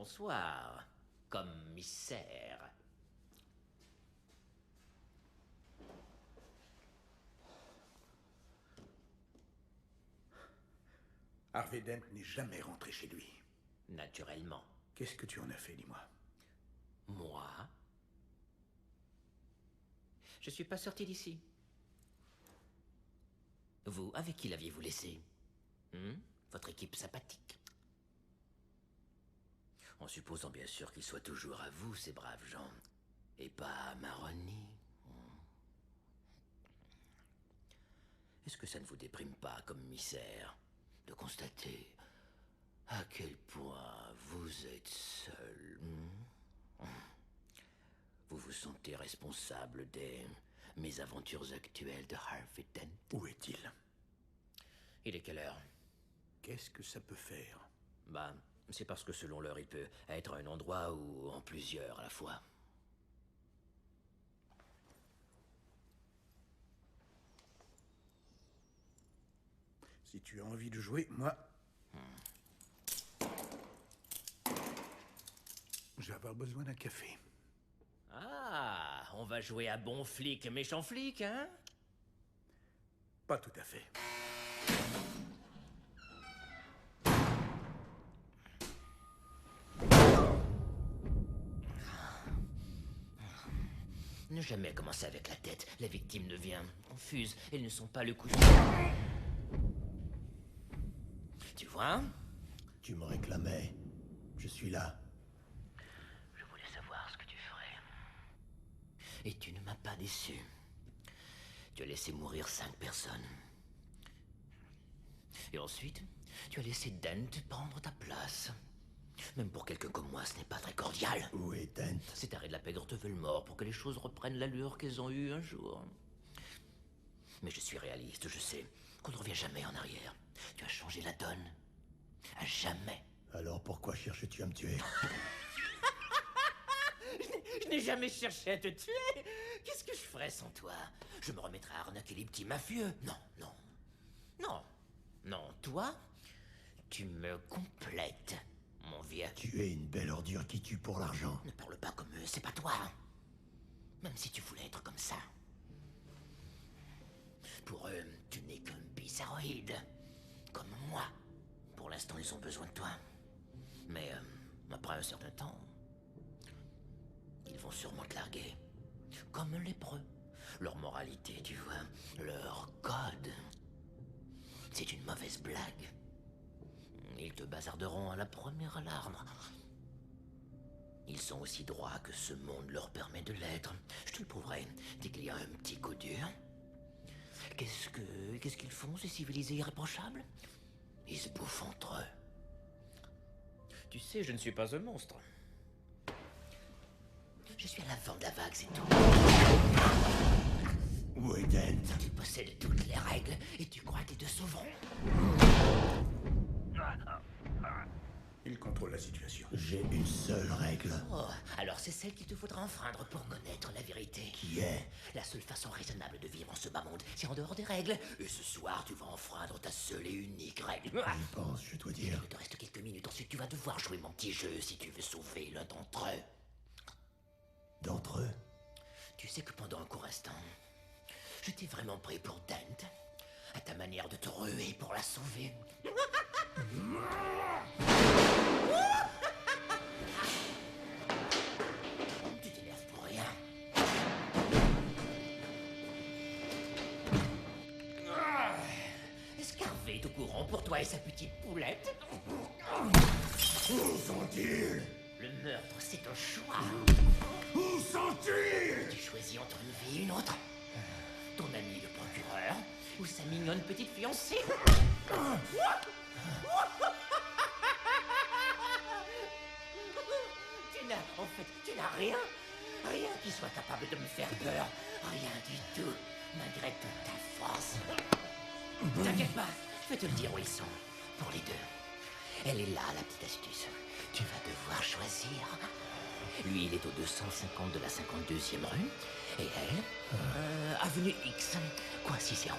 Bonsoir, commissaire. Harvey Dent n'est jamais rentré chez lui. Naturellement. Qu'est-ce que tu en as fait, dis-moi? Moi? Je suis pas sorti d'ici. Vous, avec qui l'aviez-vous laissé? Votre équipe sympathique? En supposant bien sûr qu'ils soient toujours à vous, ces braves gens, et pas à Maroni. Est-ce que ça ne vous déprime pas, commissaire, de constater à quel point vous êtes seul? Vous vous sentez responsable des mésaventures actuelles de Harvey Dent? Où est-il? Il est quelle heure? Qu'est-ce que ça peut faire? Bah, c'est parce que selon l'heure, il peut être à un endroit ou en plusieurs à la fois. Si tu as envie de jouer, moi... Je vais avoir besoin d'un café. Ah, on va jouer à bon flic, méchant flic, hein? Pas tout à fait. Ne jamais commencer avec la tête. La victime devient confuse. Elles ne sont pas le coup. Tu vois? Tu me réclamais. Je suis là. Je voulais savoir ce que tu ferais. Et tu ne m'as pas déçu. Tu as laissé mourir 5 personnes. Et ensuite, tu as laissé Dent prendre ta place. Même pour quelqu'un comme moi, ce n'est pas très cordial. Où est Dent? Ces tarés de la pègre te veulent mort pour que les choses reprennent l'allure qu'elles ont eue un jour. Mais je suis réaliste, je sais qu'on ne revient jamais en arrière. Tu as changé la donne. À jamais. Alors pourquoi cherches-tu à me tuer? Je n'ai jamais cherché à te tuer. Qu'est-ce que je ferais sans toi? Je me remettrais à arnaquer les petits mafieux. Non, non. Non. Non, toi, tu me complètes, mon vieux. Tu es une belle ordure qui tue pour l'argent. Ne parle pas comme eux, c'est pas toi. Même si tu voulais être comme ça. Pour eux, tu n'es qu'un bizarroïde. Comme moi. Pour l'instant, ils ont besoin de toi. Mais après un certain temps, ils vont sûrement te larguer. Comme un lépreux. Leur moralité, tu vois, leur code, c'est une mauvaise blague. Ils te bazarderont à la première alarme. Ils sont aussi droits que ce monde leur permet de l'être. Je te le prouverai dès qu'il y a un petit coup dur. Qu'est-ce qu'ils font, ces civilisés irréprochables? Ils se bouffent entre eux. Tu sais, je ne suis pas un monstre. Je suis à l'avant de la vague, c'est tout. Où est Dent? Tu possèdes toutes les règles et tu crois qu'ils te sauveront? Il contrôle la situation. J'ai une seule règle. Oh, alors c'est celle qu'il te faudra enfreindre pour connaître la vérité. Qui est? La seule façon raisonnable de vivre en ce bas monde, c'est en dehors des règles. Et ce soir, tu vas enfreindre ta seule et unique règle. Je pense, je dois dire. Il te reste quelques minutes, ensuite tu vas devoir jouer mon petit jeu si tu veux sauver l'un d'entre eux. D'entre eux? Tu sais que pendant un court instant, je t'ai vraiment pris pour Dent. À ta manière de te ruer pour la sauver. Tu t'énerves pour rien. Est-ce qu'Harvey est au courant pour toi et sa petite poulette? Où sont-ils? Le meurtre, c'est un choix. Où sont-ils? Tu choisis entre une vie et une autre. Ton ami le procureur ou sa mignonne petite fiancée. Tu n'as rien. Rien qui soit capable de me faire peur. Rien du tout. Malgré toute ta force. T'inquiète pas, je vais te le dire où ils sont. Pour les deux. Elle est là, la petite astuce. Tu vas devoir choisir. Lui, il est au 250 de la 52e rue. Et elle, avenue X, coin Cicéron.